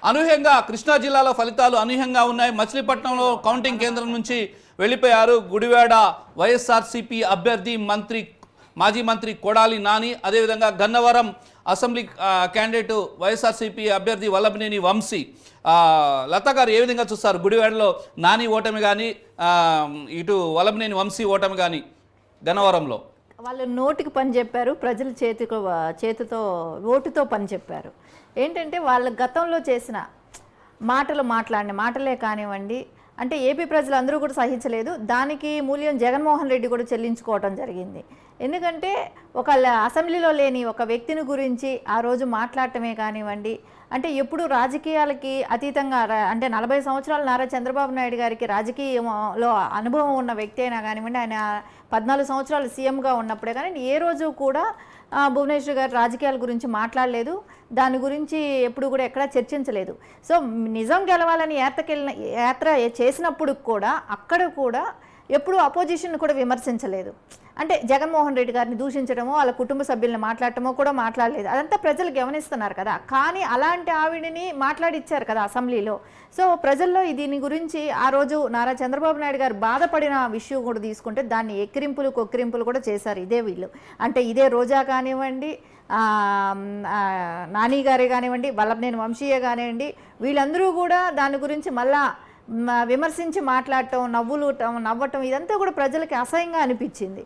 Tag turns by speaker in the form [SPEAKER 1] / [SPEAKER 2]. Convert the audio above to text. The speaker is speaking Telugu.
[SPEAKER 1] అనూహ్యంగా కృష్ణా జిల్లాలో ఫలితాలు అనూహ్యంగా ఉన్నాయి. మచిలీపట్నంలో కౌంటింగ్ కేంద్రం నుంచి వెళ్ళిపోయారు గుడివాడ వైఎస్ఆర్సీపీ అభ్యర్థి మాజీ మంత్రి కొడాలి నాని. అదేవిధంగా గన్నవరం అసెంబ్లీ క్యాండిడేట్ వైఎస్ఆర్సీపీ అభ్యర్థి వల్లభనేని వంశీ. లతా గారు ఏ విధంగా చూస్తారు గుడివాడలో నాని ఓటమి కానీ ఇటు వల్లభనేని వంశీ ఓటమి కానీ గన్నవరంలో?
[SPEAKER 2] వాళ్ళు నోటికి పని చెప్పారు, ప్రజల చేతితో ఓటుతో పని చెప్పారు. ఏంటంటే వాళ్ళ గతంలో చేసిన మాటలే కానివ్వండి, అంటే ఏపీ ప్రజలందరూ కూడా సహించలేదు. దానికి మూల్యం జగన్మోహన్ రెడ్డి కూడా చెల్లించుకోవటం జరిగింది. ఎందుకంటే ఒక అసెంబ్లీలో లేని ఒక వ్యక్తిని గురించి ఆ రోజు మాట్లాడటమే కానివ్వండి, అంటే ఎప్పుడు రాజకీయాలకి అతీతంగా అంటే 40 సంవత్సరాలు నారా చంద్రబాబు నాయుడు గారికి రాజకీయంలో అనుభవం ఉన్న వ్యక్తి అయినా కానివ్వండి, ఆయన 14 సంవత్సరాలు సీఎంగా ఉన్నప్పుడే కానీ ఏ రోజు కూడా భువనేశ్వర్ గారు రాజకీయాల గురించి మాట్లాడలేదు. దాని గురించి ఎప్పుడు కూడా ఎక్కడా చర్చించలేదు. సో నిజం గెలవాలని యాత్ర చేసినప్పుడు కూడా అక్కడ కూడా ఎప్పుడు అపోజిషన్ కూడా విమర్శించలేదు. అంటే జగన్మోహన్ రెడ్డి గారిని దూషించడమో వాళ్ళ కుటుంబ సభ్యులను మాట్లాడటమో కూడా మాట్లాడలేదు. అదంతా ప్రజలు గమనిస్తున్నారు కదా. కానీ అలాంటి ఆవిడని మాట్లాడిచ్చారు కదా అసెంబ్లీలో. సో ప్రజల్లో దీని గురించి ఆ రోజు నారా చంద్రబాబు నాయుడు గారు బాధపడిన విషయం కూడా తీసుకుంటే దాన్ని కొక్కిరింపులు కూడా చేశారు ఇదే వీళ్ళు. అంటే ఇదే రోజా కానివ్వండి, నాని గారే కానివ్వండి, వల్లభనేని వంశీయే కానివ్వండి, వీళ్ళందరూ కూడా దాని గురించి మళ్ళా విమర్శించి మాట్లాడటం, నవ్వటం ఇదంతా కూడా ప్రజలకి అసహ్యంగా అనిపించింది.